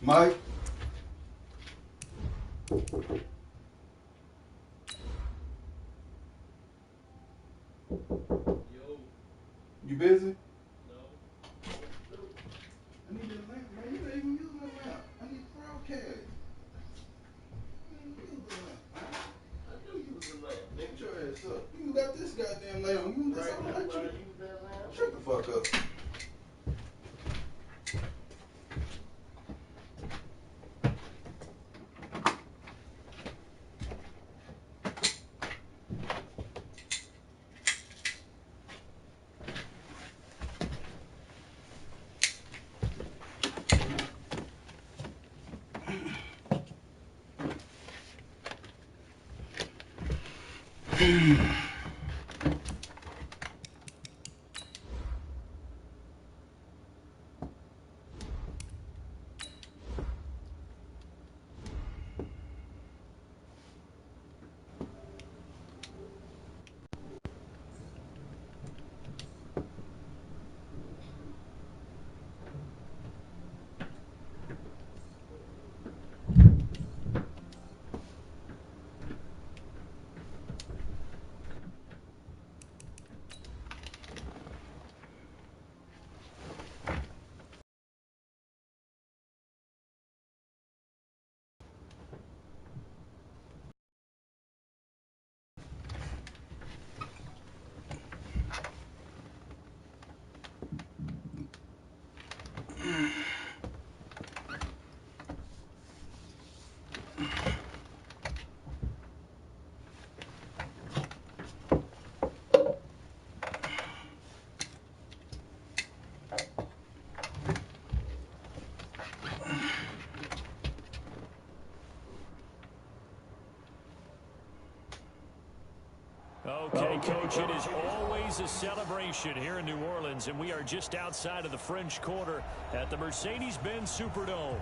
Mike? Yo. You busy? No. I need that lamp, man. You ain't even use my lamp. I need to broadcast. You ain't use the lamp. I do use the lamp. Get your ass up. You got this goddamn light on. You use this on Right now, electric. I use that lamp. Shut the fuck up. Okay, Coach, it is always a celebration here in New Orleans, and we are just outside of the French Quarter at the Mercedes-Benz Superdome.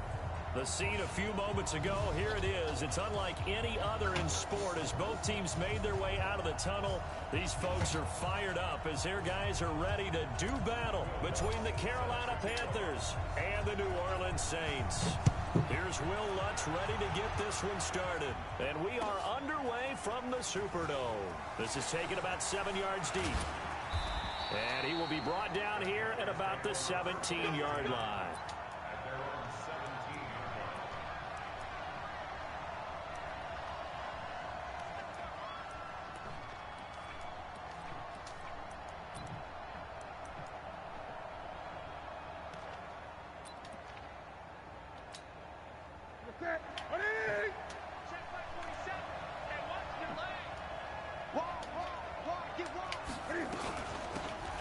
The scene a few moments ago, here it is. It's unlike any other in sport as both teams made their way out of the tunnel. These folks are fired up as their guys are ready to do battle between the Carolina Panthers and the New Orleans Saints. Here's Will Lutz ready to get this one started. And we are underway from the Superdome. This is taken about 7 yards deep. And he will be brought down here at about the 17-yard line.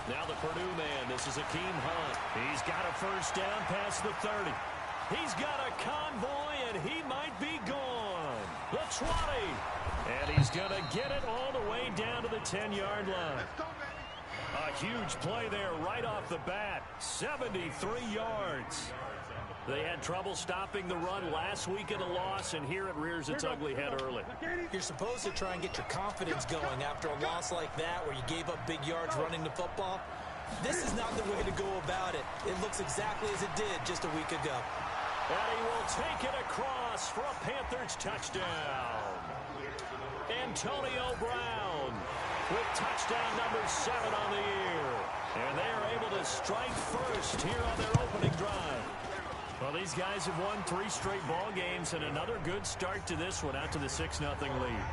Now the Purdue man, this is Akeem Hunt. He's got a first down past the 30. He's got a convoy, and he might be gone. The 20. And he's going to get it all the way down to the 10-yard line. A huge play there right off the bat. 73 yards. They had trouble stopping the run last week in a loss, and here it rears its ugly head early. You're supposed to try and get your confidence going after a loss like that where you gave up big yards running the football. This is not the way to go about it. It looks exactly as it did just a week ago. And he will take it across for a Panthers touchdown. Antonio Brown with touchdown number 7 on the year. And they are able to strike first here on their opening drive. Well, these guys have won 3 straight ball games and another good start to this one out to the 6-0 lead.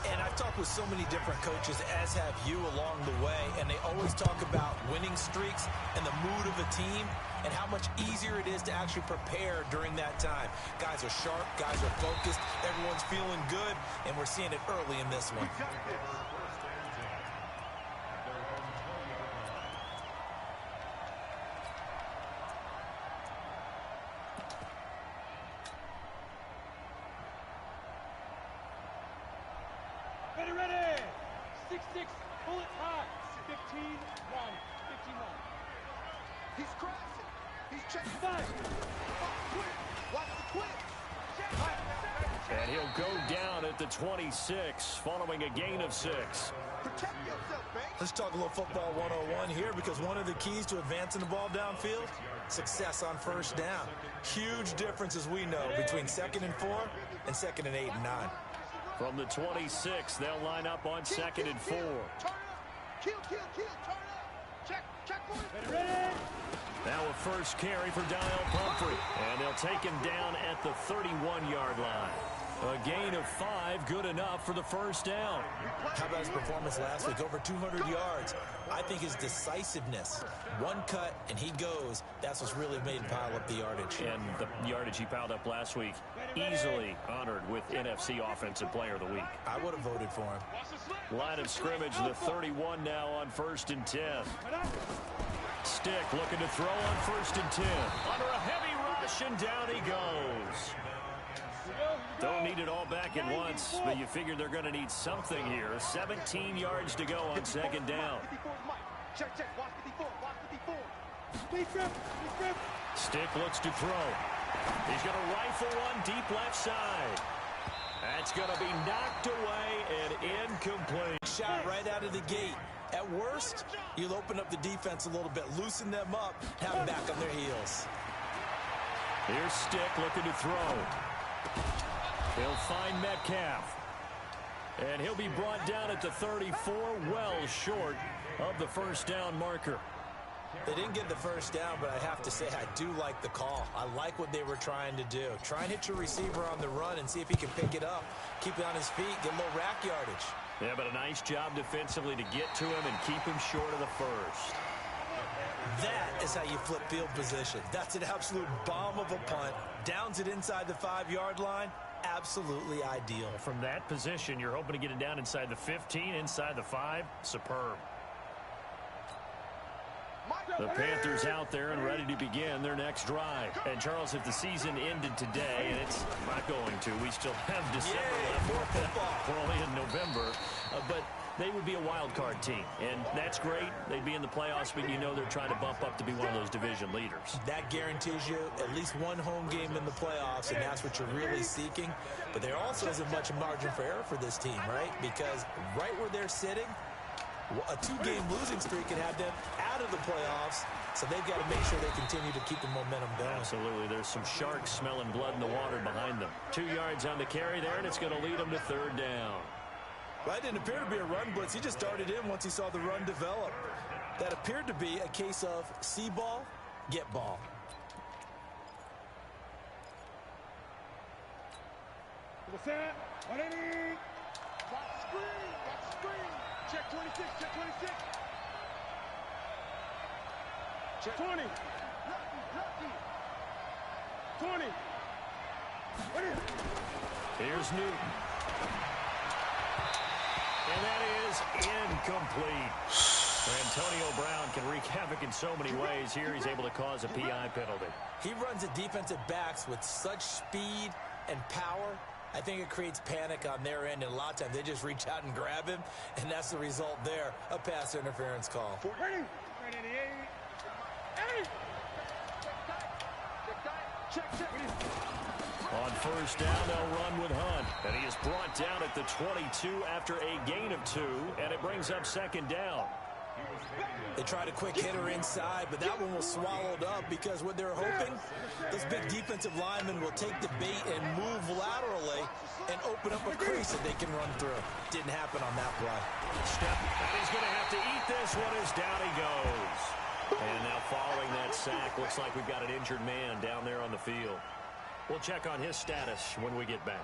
And I've talked with so many different coaches, as have you along the way, and they always talk about winning streaks and the mood of a team and how much easier it is to actually prepare during that time. Guys are sharp, guys are focused, everyone's feeling good, and we're seeing it early in this one. Ready! 6-6, bullet high. 15-1. 15-1. He's crossing. He's checking. Five. Watch the quick. And he'll go down at the 26 following a gain of 6. Protect yourself, Banks. Let's talk a little football 101 here, because one of the keys to advancing the ball downfield, success on first down. Huge difference, as we know, between 2nd and 4 and 2nd and 8 and 9. From the 26, they'll line up on 2nd and 4. Turn up. Kill, turn up. Check, boys. Ready. Now a first carry for Donnell Pumphrey, and they'll take him down at the 31-yard line. A gain of 5, good enough for the first down. How about his performance last week? Over 200 yards. I think his decisiveness, one cut and he goes, that's what's really made him pile up the yardage. And the yardage he piled up last week, easily honored with NFC Offensive Player of the Week. I would have voted for him. Line of scrimmage, the 31 now on 1st and 10. Stick looking to throw on 1st and 10. Under a heavy rush, and down he goes. Don't need it all back at once, but you figure they're going to need something here. 17 yards to go on 2nd down. Check, watch the before. Stick looks to throw. He's going to rifle one deep left side. That's going to be knocked away and incomplete. Shot right out of the gate. At worst, you'll open up the defense a little bit, loosen them up, have them back on their heels. Here's Stick looking to throw. He'll find Metcalf. And he'll be brought down at the 34, well short of the first down marker. They didn't get the first down, but I have to say I do like the call. I like what they were trying to do. Try and hit your receiver on the run and see if he can pick it up. Keep it on his feet, get a little rack yardage. Yeah, but a nice job defensively to get to him and keep him short of the first. That is how you flip field position. That's an absolute bomb of a punt. Downs it inside the 5-yard line. Absolutely ideal. From that position, you're hoping to get it down inside the 15, inside the 5. Superb. The Panthers out there and ready to begin their next drive. And, Charles, if the season ended today, and it's not going to, we still have December left. More football. We're only in November. But they would be a wild card team, and that's great. They'd be in the playoffs, but you know they're trying to bump up to be one of those division leaders. That guarantees you at least one home game in the playoffs, and that's what you're really seeking. But there also isn't much margin for error for this team, right? Because right where they're sitting, a 2-game losing streak can have them out of the playoffs, so they've got to make sure they continue to keep the momentum going. Absolutely. There's some sharks smelling blood in the water behind them. 2 yards on the carry there, and it's going to lead them to 3rd down. Well, that didn't appear to be a run blitz. He just darted in once he saw the run develop. That appeared to be a case of see ball, get ball. To the set. 180. Got screen. Check 26. Check 26. Check 20. Lucky. 20. Ready. Here's Newton. And that is incomplete. Antonio Brown can wreak havoc in so many ways. Here he's able to cause a PI penalty. He runs at defensive backs with such speed and power. I think it creates panic on their end, and a lot of times they just reach out and grab him, and that's the result there, a pass interference call. Ready. 88. 80. Check. On 1st down, they'll run with Hunt. And he is brought down at the 22 after a gain of 2, and it brings up 2nd down. They tried a quick hitter inside, but that one was swallowed up because what they're hoping, those big defensive linemen will take the bait and move laterally and open up a crease that they can run through. Didn't happen on that play. Step, and he's going to have to eat this one as down he goes. And now following that sack, looks like we've got an injured man down there on the field. We'll check on his status when we get back.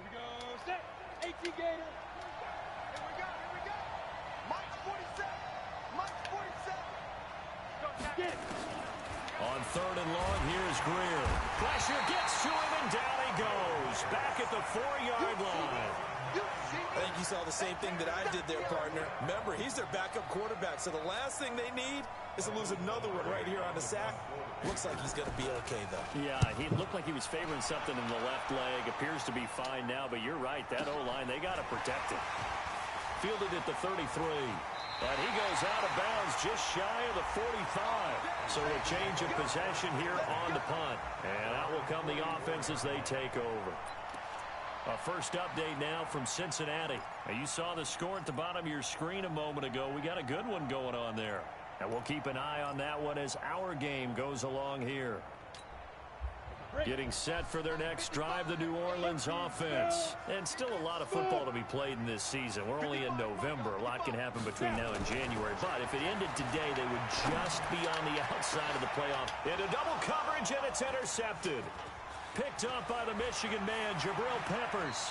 Here we go. Set. 18 Gator. Here we go. Mike's 47. Get it. On 3rd and long, here's Greer. Pressure gets to him, and down he goes. Back at the 4-yard line. I think you saw the same thing that I did there, partner. Remember, he's their backup quarterback, so the last thing they need is to lose another one right here on the sack. Looks like he's going to be okay, though. Yeah, he looked like he was favoring something in the left leg. Appears to be fine now, but you're right. That O-line, they got to protect him. Fielded at the 33. And he goes out of bounds just shy of the 45. So a change of possession here on the punt. And out will come the offense as they take over. A first update now from Cincinnati. Now, you saw the score at the bottom of your screen a moment ago. We got a good one going on there. And we'll keep an eye on that one as our game goes along here. Getting set for their next drive, the New Orleans offense. And still a lot of football to be played in this season. We're only in November. A lot can happen between now and January. But if it ended today, they would just be on the outside of the playoff. Into double coverage, and it's intercepted. Picked up by the Michigan man, Jabril Peppers.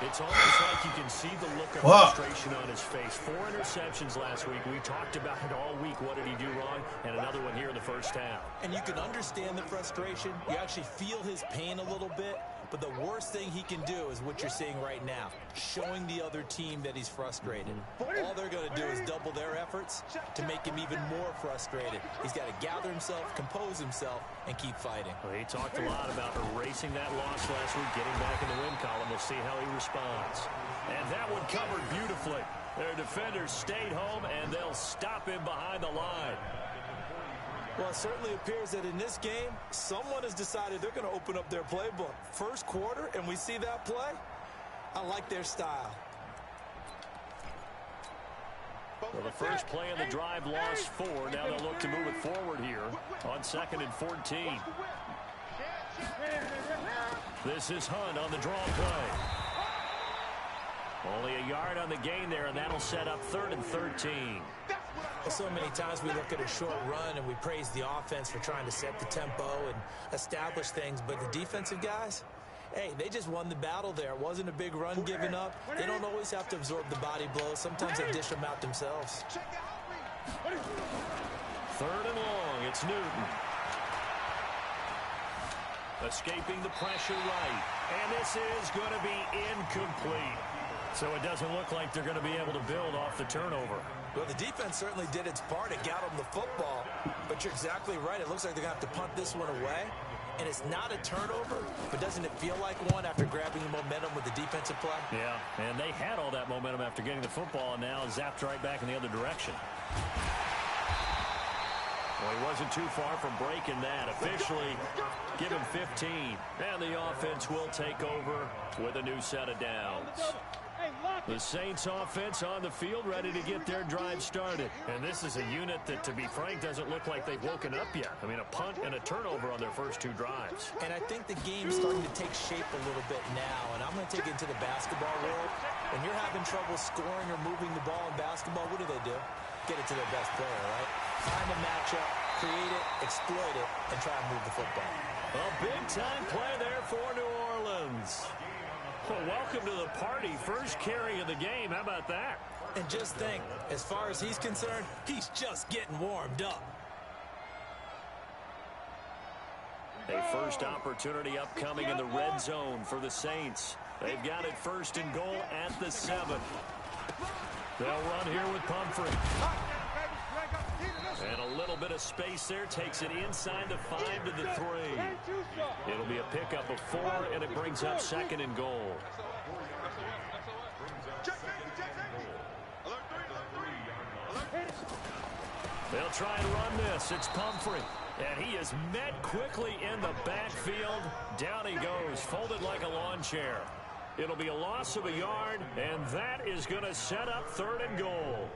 It's almost like you can see the look of frustration on his face. 4 interceptions last week. We talked about it all week. What did he do wrong? And another one here in the first half. And you can understand the frustration. You actually feel his pain a little bit. But the worst thing he can do is what you're seeing right now, showing the other team that he's frustrated. All they're going to do is double their efforts to make him even more frustrated. He's got to gather himself, compose himself, and keep fighting. Well, he talked a lot about erasing that loss last week, getting back in the win column. We'll see how he responds. And that one covered beautifully. Their defenders stayed home, and they'll stop him behind the line. Well, it certainly appears that in this game, someone has decided they're going to open up their playbook. First quarter, and we see that play. I like their style. Well, the first play of the drive lost 4. Now they'll look to move it forward here on 2nd and 14. This is Hunt on the draw play. Only a yard on the gain there, and that'll set up 3rd and 13. So many times we look at a short run and we praise the offense for trying to set the tempo and establish things, but the defensive guys, hey, they just won the battle there. It wasn't a big run given up. They don't always have to absorb the body blows. Sometimes they dish them out themselves. 3rd and long. It's Newton. Escaping the pressure right. And this is going to be incomplete. So it doesn't look like they're going to be able to build off the turnover. Well, the defense certainly did its part. It got them the football. But you're exactly right. It looks like they're going to have to punt this one away. And it's not a turnover, but doesn't it feel like one after grabbing the momentum with the defensive play? Yeah, and they had all that momentum after getting the football, and now zapped right back in the other direction. Well, he wasn't too far from breaking that. Officially, give him 15. And the offense will take over with a new set of downs. The Saints offense on the field, ready to get their drive started. And this is a unit that, to be frank, doesn't look like they've woken up yet. I mean, a punt and a turnover on their first 2 drives. And I think the game's starting to take shape a little bit now. And I'm going to take it into the basketball world. When you're having trouble scoring or moving the ball in basketball, what do? Get it to their best player, right? Find a matchup, create it, exploit it, and try and move the football. A big-time play there for New Orleans. Well, welcome to the party. First carry of the game. How about that? And just think, as far as he's concerned, he's just getting warmed up. A first opportunity upcoming in the red zone for the Saints. They've got it 1st and goal at the 7. They'll run here with Pumphrey. And a little bit of space there. Takes it inside the 5 to the 3. It'll be a pickup of 4, and it brings up 2nd and goal. They'll try and run this. It's Pumphrey. And he is met quickly in the backfield. Down he goes, folded like a lawn chair. It'll be a loss of a yard, and that is going to set up 3rd and goal.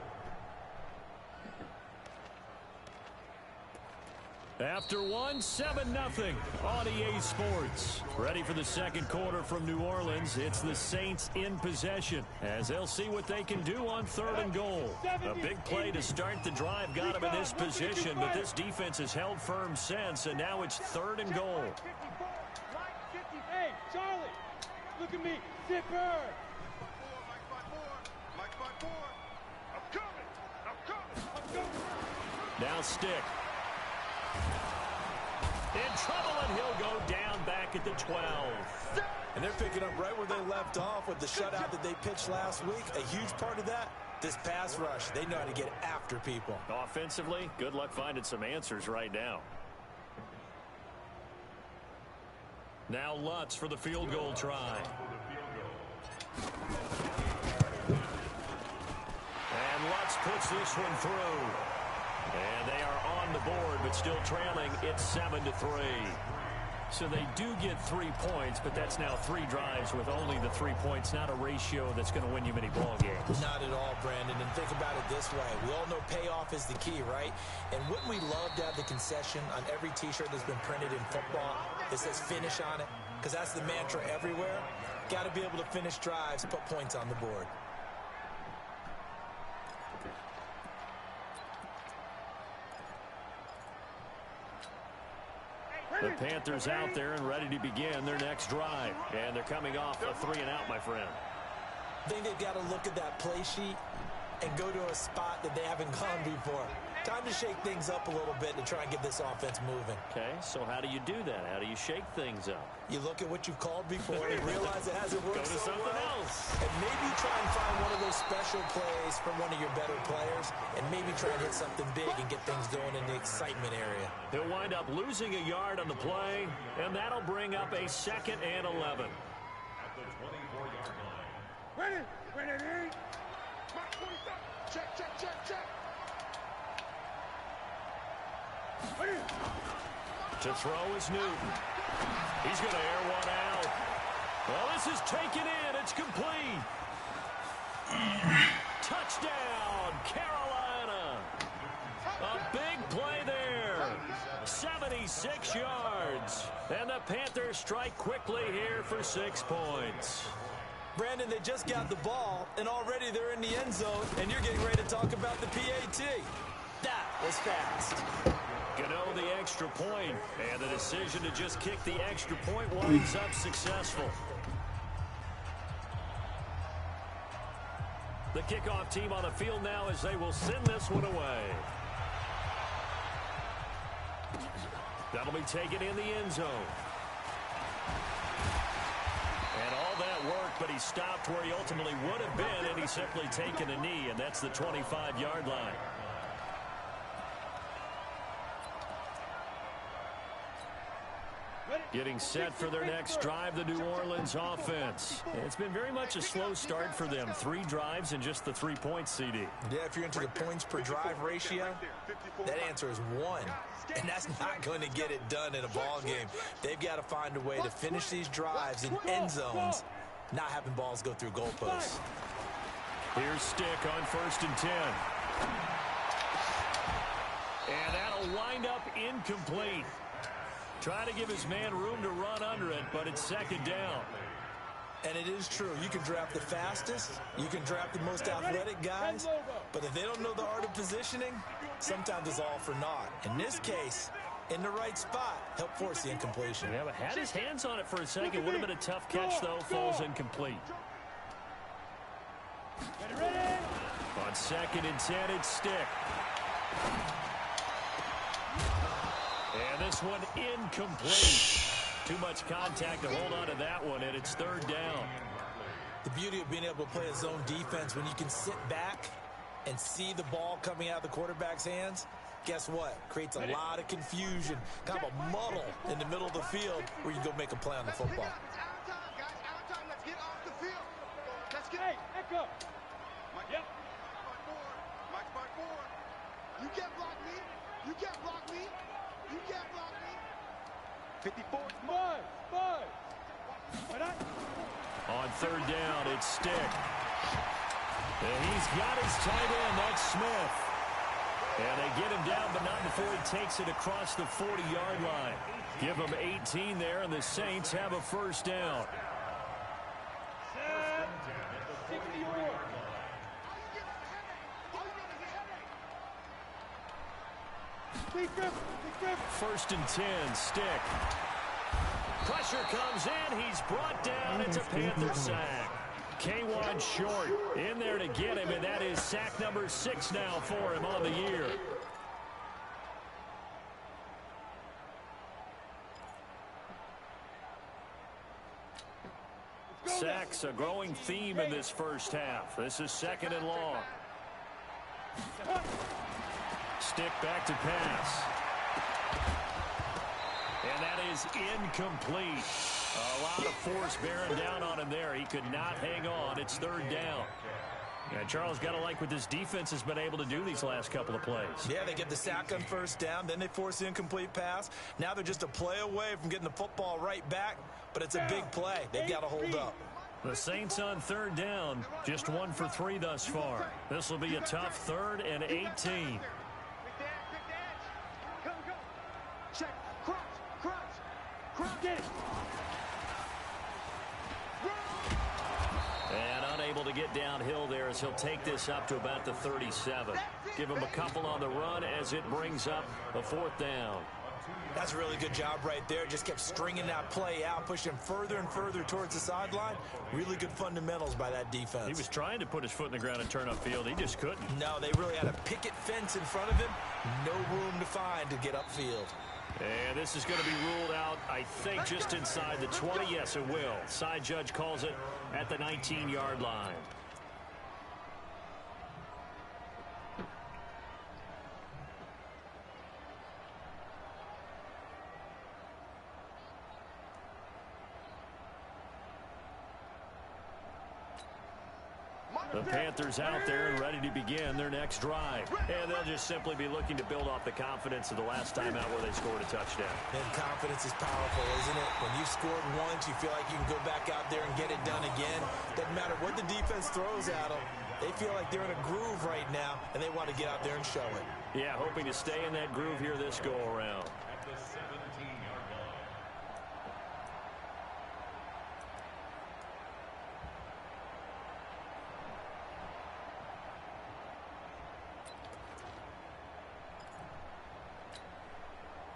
After 7-0 on EA Sports. Ready for the second quarter from New Orleans. It's the Saints in possession as they'll see what they can do on 3rd and goal. A big play to start the drive got them in this position, but this defense has held firm since, and now it's 3rd and goal. Hey, Charlie, look at me. Zipper. I'm coming. Now Stick. In trouble, and he'll go down back at the 12. And they're picking up right where they left off with the shutout that they pitched last week. A huge part of that, this pass rush. They know how to get after people. Offensively, good luck finding some answers right now. Now Lutz for the field goal try. And Lutz puts this one through. And they are on the board, but still trailing. It's 7-3. So they do get 3 points, but that's now 3 drives with only the 3 points, not a ratio that's going to win you many ball games. Not at all, Brandon. And think about it this way. We all know payoff is the key, right? And wouldn't we love to have the concession on every T-shirt that's been printed in football that says finish on it? Because that's the mantra everywhere. Got to be able to finish drives, put points on the board. The Panthers out there and ready to begin their next drive. And thee coming off a 3-and-out, my friend. I think they've got to look at that play sheet and go to a spot that they haven't gone before. Time to shake things up a little bit to try and get this offense moving. Okay, so how do you do that? How do you shake things up? You look at what you've called before and realize it hasn't worked Go to so something well. else. And maybe try and find one of those special plays from one of your better players and maybe try and hit something big and get things going in the excitement area. He'll wind up losing a yard on the play, and that'll bring up a 2nd and 11. Ready? Ready? Check, check, check, check. To throw is Newton. He's going to air one out. Well, this is taken in. It's complete. Touchdown, Carolina. A big play there. 76 yards. And the Panthers strike quickly here for 6 points. Brandon, they just got the ball, and already they're in the end zone, and you're getting ready to talk about the PAT. That was fast. Gano the extra point, and the decision to just kick the extra point winds up successful. The kickoff team on the field now as they will send this one away. That'll be taken in the end zone. And all that work, but he stopped where he ultimately would have been, and he's simply taken a knee, and that's the 25-yard line. Getting set for their next drive, the New Orleans offense. It's been very much a slow start for them. 3 drives and just the 3 points, CD. Yeah, if you're into the points per drive ratio, that answer is 1. And that's not going to get it done in a ball game. They've got to find a way to finish these drives in end zones, not having balls go through goalposts. Here's Stick on 1st and 10. And that'll wind up incomplete. Trying to give his man room to run under it, but it's 2nd down. And it is true. You can draft the fastest. You can draft the most athletic guys. But if they don't know the art of positioning, sometimes it's all for naught. In this case, in the right spot, help force the incompletion. Yeah, but had his hands on it for a second. Would have been a tough catch, though. Falls incomplete. On 2nd and 10, it's Stick. And this one incomplete. Too much contact to hold on to that one, and it's 3rd down. The beauty of being able to play a zone defense when you can sit back and see the ball coming out of the quarterback's hands, guess what? Creates a lot of confusion, kind of a muddle in the middle of the field where you can go make a play on the football. It's our time, guys. Our time. Let's get off the field. Let's get. Hey, echo. Mike, Yep. Mike, Mike, forward. You can't block me. You can't block me. You can't block me. 54. Five. On 3rd down, it's Stick. And he's got his tight end. That's Smith. And they get him down, but not before he takes it across the 40-yard line. Give him 18 there, and the Saints have a 1st down. 64. 1st and 10, Stick. Pressure comes in. He's brought down. It's a Panther sack. K1 short in there to get him, and that is sack number 6 now for him on the year. Sacks a growing theme in this first half. This is 2nd and long. Stick back to pass. And that is incomplete. A lot of force bearing down on him there. He could not hang on. It's 3rd down. Yeah, Charles, got to like what this defense has been able to do these last couple of plays. Yeah, they get the sack on first down, then they force the incomplete pass. Now they're just a play away from getting the football right back, but it's a big play. They've got to hold up. The Saints on third down, just 1 for 3 thus far. This will be a tough 3rd and 18. Check. Crouch. Get it. And unable to get downhill there as he'll take this up to about the 37. Give him a couple on the run as it brings up a 4th down. That's a really good job right there. Just kept stringing that play out, pushing further and further towards the sideline. Really good fundamentals by that defense. He was trying to put his foot in the ground and turn upfield. He just couldn't. No, they really had a picket fence in front of him. No room to find to get upfield. And this is going to be ruled out, I think, just inside the 20. Yes, it will. Side judge calls it at the 19-yard line. The Panthers out there and ready to begin their next drive. And they'll just simply be looking to build off the confidence of the last time out where they scored a touchdown. And confidence is powerful, isn't it? When you've scored once, you feel like you can go back out there and get it done again. Doesn't matter what the defense throws at them. They feel like they're in a groove right now, and they want to get out there and show it. Yeah, hoping to stay in that groove here this go-around.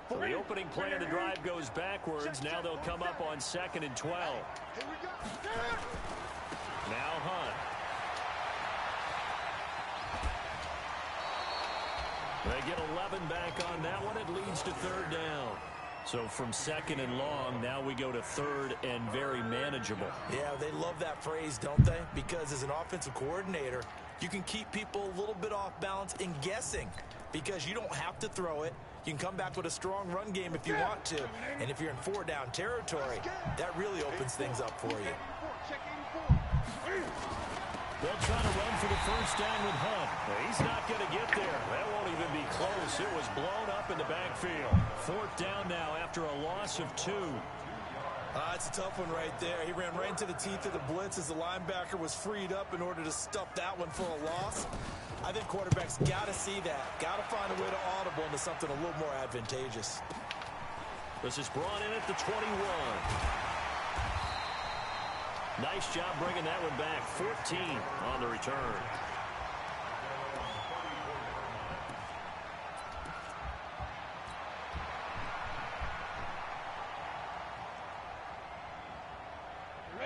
So the opening play of the drive goes backwards. Now they'll come up on 2nd and 12. Here we go. Now Hunt. They get 11 back on that one. It leads to 3rd down. So from 2nd and long, now we go to 3rd and very manageable. Yeah, they love that phrase, don't they? Because as an offensive coordinator, you can keep people a little bit off balance and guessing because you don't have to throw it. You can come back with a strong run game if you want to. And if you're in 4-down territory, that really opens things up for you. They'll try to run for the 1st down with Hunt. He's not going to get there. That won't even be close. It was blown up in the backfield. 4th down now after a loss of 2. It's a tough one right there. He ran right into the teeth of the blitz as the linebacker was freed up in order to stuff that one for a loss. I think quarterbacks got to see that. Got to find a way to audible into something a little more advantageous. This is brought in at the 21. Nice job bringing that one back. 14 on the return.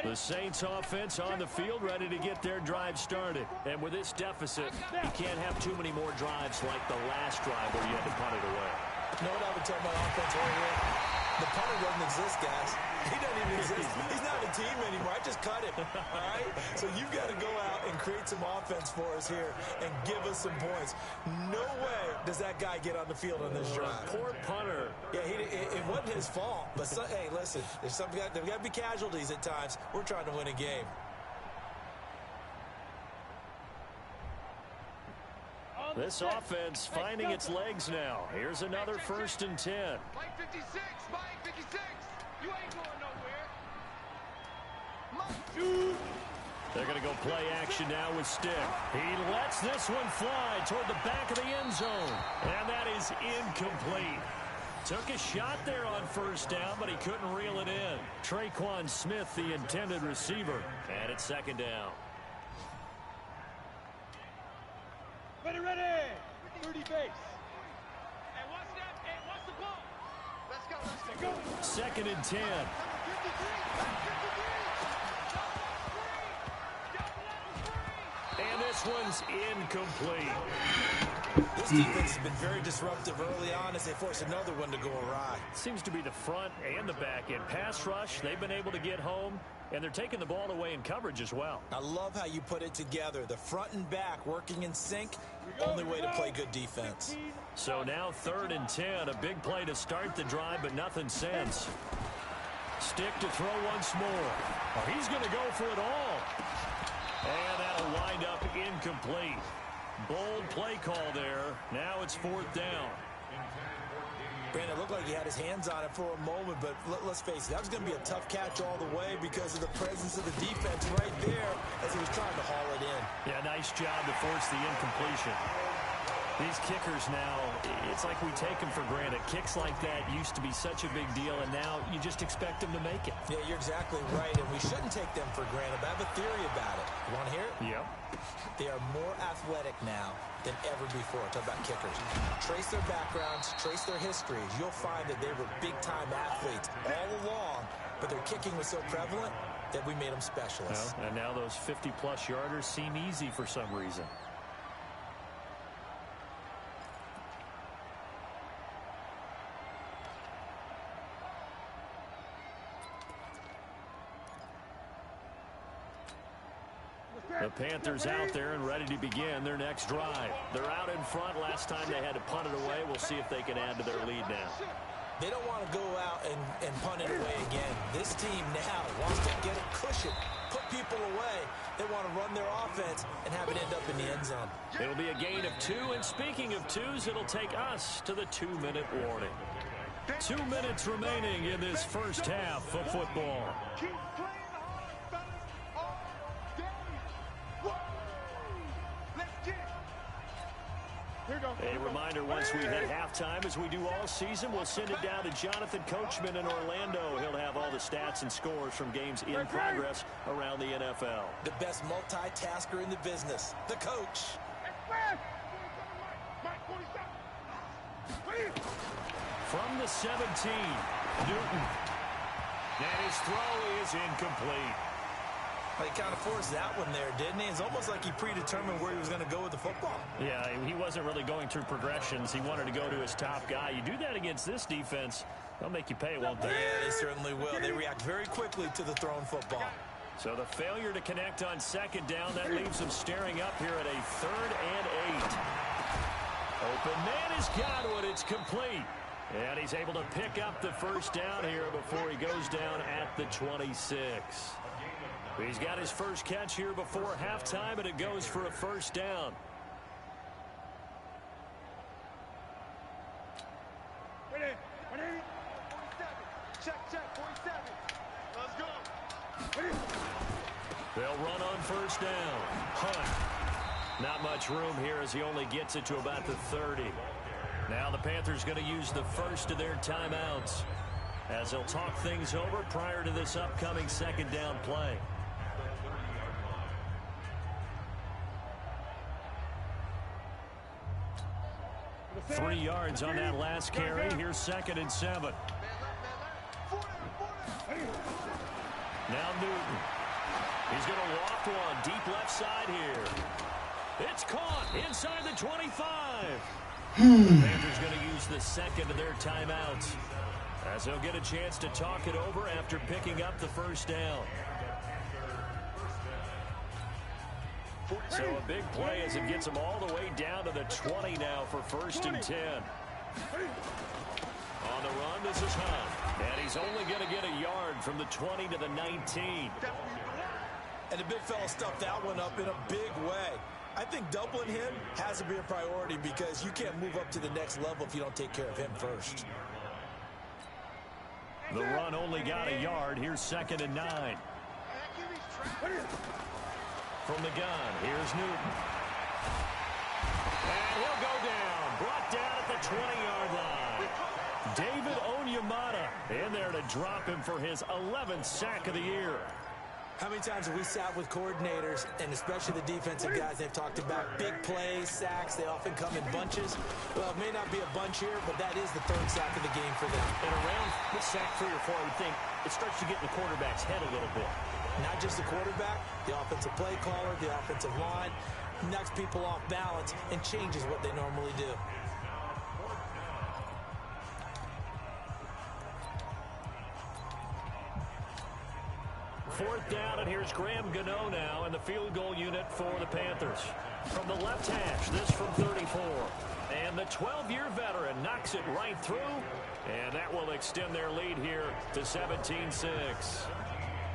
The Saints offense on the field, ready to get their drive started. And with this deficit, you can't have too many more drives like the last drive where you had to punt it away. You know what I would tell my offense right here? The punter doesn't exist, guys. He doesn't even exist. He's not a team anymore. I just cut him. All right? So you've got to go out and create some offense for us here and give us some points. No way does that guy get on the field on this drive. Poor punter. Yeah, it wasn't his fault. But, hey, listen, there's got to be casualties at times. We're trying to win a game. This offense finding its legs now. Here's another 1st and 10. Mike 56, Mike 56. You ain't going nowhere. They're going to go play action now with Stick. He lets this one fly toward the back of the end zone. And that is incomplete. Took a shot there on 1st down, but he couldn't reel it in. Traquan Smith, the intended receiver. And it's 2nd down. Ready. 30 base. Hey, what's that? Hey, what's the ball? Let's go. 2nd and 10. And this one's incomplete. This defense has been very disruptive early on as they force another one to go awry. Seems to be the front and the back end. Pass rush, they've been able to get home, and they're taking the ball away in coverage as well. I love how you put it together. The front and back working in sync. Only way to play good defense. So now 3rd and 10. A big play to start the drive, but nothing since. Stick to throw once more. Oh, he's going to go for it all. And that'll wind up incomplete. Bold play call there. Now it's 4th down. Brandon, it looked like he had his hands on it for a moment, but let's face it, that was going to be a tough catch all the way because of the presence of the defense right there as he was trying to haul it in. Yeah, nice job to force the incompletion. These kickers now, it's like we take them for granted. Kicks like that used to be such a big deal, and now you just expect them to make it. Yeah, you're exactly right, and we shouldn't take them for granted. But I have a theory about it. You want to hear it? Yep. They are more athletic now than ever before. Talk about kickers. Trace their backgrounds, trace their histories. You'll find that they were big-time athletes all along, but their kicking was so prevalent that we made them specialists. Well, and now those 50-plus yarders seem easy for some reason. The Panthers out there and ready to begin their next drive. They're out in front. Last time they had to punt it away. We'll see if they can add to their lead now. They don't want to go out and punt it away again. This team now wants to get a cushion, put people away. They want to run their offense and have it end up in the end zone. It'll be a gain of 2, and speaking of 2s, it'll take us to the 2-minute warning. 2 minutes remaining in this first half of football. Keep playing hard, fellas, all day. Woo! Let's get it. Here we go. A reminder, once we hit halftime, as we do all season, we'll send it down to Jonathan Coachman in Orlando. He'll have all the stats and scores from games in progress around the NFL. The best multitasker in the business, the coach. From the 17, Newton. And his throw is incomplete. Well, he kind of forced that one there, didn't he? It's almost like he predetermined where he was going to go with the football. Yeah, he wasn't really going through progressions. He wanted to go to his top guy. You do that against this defense, they'll make you pay, won't they? Yeah, they certainly will. They react very quickly to the thrown football. So the failure to connect on 2nd down, that leaves him staring up here at a 3rd and 8. Open man has got one. It's complete. And he's able to pick up the first down here before he goes down at the 26. He's got his first catch here before halftime, and it goes for a first down. Ready. 47. Check, 47. Let's go. Ready. They'll run on first down. Hunt. Not much room here as he only gets it to about the 30. Now the Panthers going to use the first of their timeouts as they'll talk things over prior to this upcoming 2nd down play. Three yards on that last carry. Here's 2nd and 7. Now Newton. He's going to loft one deep left side here. It's caught inside the 25. The Panthers going to use the 2nd of their timeouts as they'll get a chance to talk it over after picking up the first down. So a big play as it gets them all the way down to the 20 now for 1st and 10. On the run, this is Hunt. And he's only going to get a yard from the 20 to the 19. And the big fella stuffed that one up in a big way. I think doubling him has to be a priority because you can't move up to the next level if you don't take care of him first. The run only got a yard. Here's 2nd and 9. From the gun, here's Newton. And he'll go down. Brought down at the 20-yard line. David Onyemata in there to drop him for his 11th sack of the year. How many times have we sat with coordinators, and especially the defensive guys, they've talked about big plays, sacks. They often come in bunches. Well, it may not be a bunch here, but that is the 3rd sack of the game for them. And around the sack 3 or 4, I would think it starts to get in the quarterback's head a little bit. Not just the quarterback, the offensive play caller, the offensive line, knocks people off balance and changes what they normally do. Fourth down, and here's Graham Gano now in the field goal unit for the Panthers. From the left hash, this from 34. And the 12-year veteran knocks it right through, and that will extend their lead here to 17-6.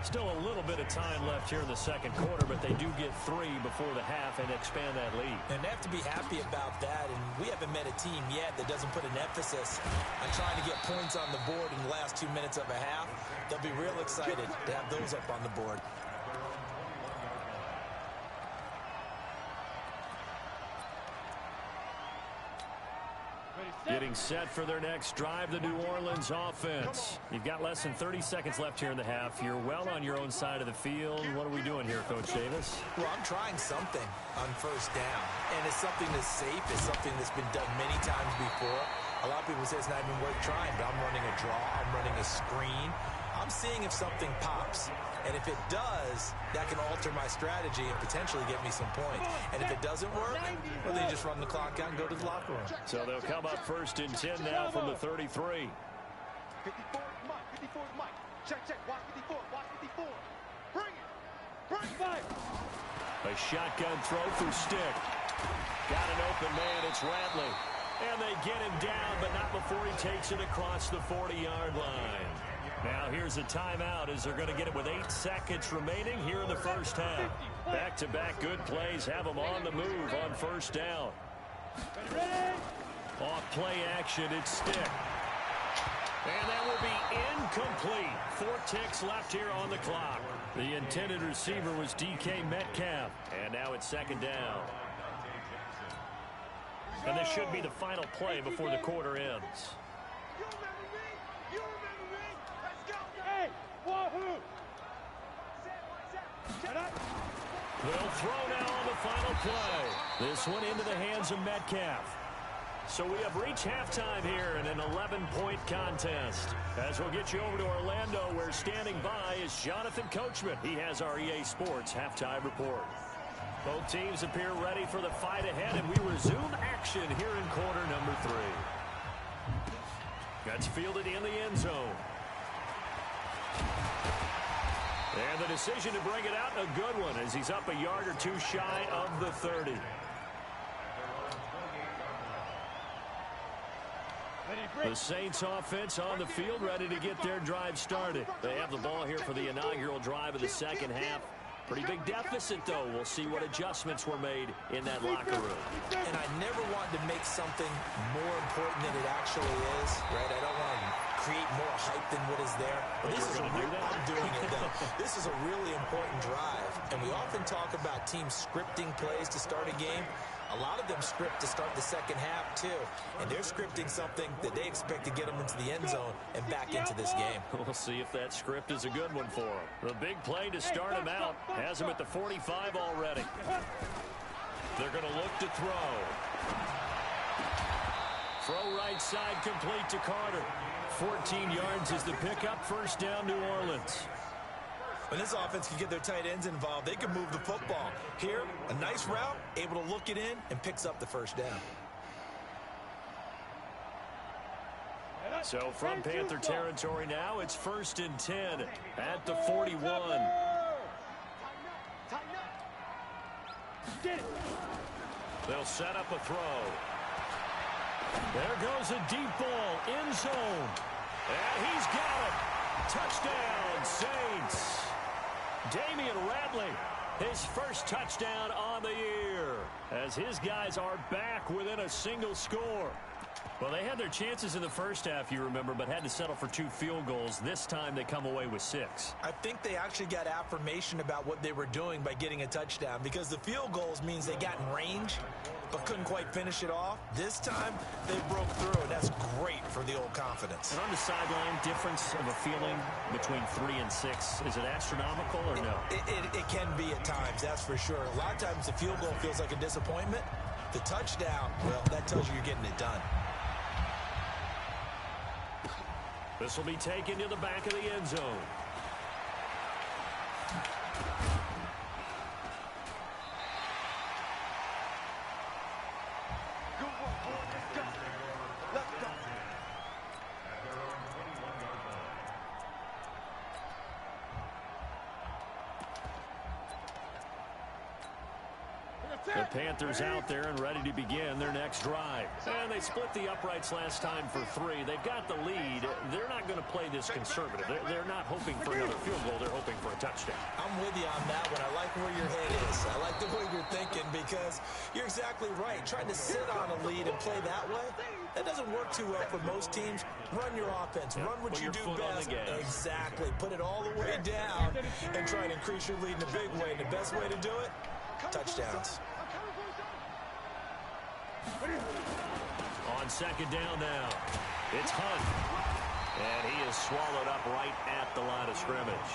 Still a little bit of time left here in the second quarter, but they do get 3 before the half and expand that lead. And they have to be happy about that, and we haven't met a team yet that doesn't put an emphasis on trying to get points on the board in the last 2 minutes of a half. They'll be real excited to have those up on the board. Getting set for their next drive, the New Orleans offense. You've got less than 30 seconds left here in the half. You're well on your own side of the field. What are we doing here, Coach Davis? Well, I'm trying something on first down, and it's something that's safe. It's something that's been done many times before. A lot of people say it's not even worth trying, but I'm running a draw. I'm running a screen. I'm seeing if something pops. And if it does, that can alter my strategy and potentially get me some points. And if it doesn't work, well, then you just run the clock out and go to the locker room. So they'll come up 1st and 10 now from the 33. 54 is Mike. 54 is Mike. Check, check. Watch 54. Watch 54. Bring it. Bring fire. A shotgun throw through stick. Got an open man. It's Radley. And they get him down, but not before he takes it across the 40-yard line. Now here's a timeout as they're going to get it with 8 seconds remaining here in the first half. Back-to-back good plays have them on the move on first down. Off play action, it's stick. And that will be incomplete. 4 ticks left here on the clock. The intended receiver was DK Metcalf. And now it's 2nd down. And this should be the final play before the quarter ends. You remember me? You remember me? Let's go. Hey, wahoo! They'll throw now on the final play. This one into the hands of Metcalf. So we have reached halftime here in an 11-point contest. As we'll get you over to Orlando, where standing by is Jonathan Coachman. He has our EA Sports halftime report. Both teams appear ready for the fight ahead, and we resume action here in quarter number 3. That's fielded in the end zone. And the decision to bring it out, a good one, as he's up a yard or 2 shy of the 30. The Saints offense on the field, ready to get their drive started. They have the ball here for the inaugural drive of the second half. Pretty big deficit, though. We'll see what adjustments were made in that locker room. And I never wanted to make something more important than it actually is, right? I don't want to create more hype than what is there. But this is I'm doing it, though. This is a really important drive. And we often talk about teams scripting plays to start a game. A lot of them script to start the second half, too. And they're scripting something that they expect to get them into the end zone and back into this game. We'll see if that script is a good one for them. The big play to start him out has him at the 45 already. They're going to look to throw. Throw right side complete to Carter. 14 yards is the pickup. First down, New Orleans. When this offense can get their tight ends involved, they can move the football. Here, a nice route, able to look it in, and picks up the first down. So from Panther territory now, it's 1st and 10 at the 41. They'll set up a throw. There goes a deep ball, end zone. And he's got it. Touchdown, Saints. Damian Radley, his first touchdown on the year, as his guys are back within a single score. Well, they had their chances in the first half, you remember, but had to settle for 2 field goals. This time they come away with 6. I think they actually got affirmation about what they were doing by getting a touchdown, because the field goals means they got in range but couldn't quite finish it off. This time they broke through, and that's great for the old confidence. And on the sideline, difference of a feeling between 3 and 6, is it astronomical or no? It can be at times, that's for sure. A lot of times the field goal feels like a disappointment. The touchdown, well, that tells you you're getting it done. This will be taken to the back of the end zone. Good work, boy. Let's go. Let's go. The Panthers out there and ready to begin their next drive. And they split the uprights last time for 3. They've got the lead. They're not going to play this conservative. They're not hoping for another field goal. They're hoping for a touchdown. I'm with you on that one. I like where your head is. I like the way you're thinking because you're exactly right. Trying to sit on a lead and play that way, that doesn't work too well for most teams. Run your offense. Run what you do best. Exactly. Put it all the way down and try and increase your lead in a big way. And the best way to do it, touchdowns. On second down now, it's Hunt. And he is swallowed up right at the line of scrimmage.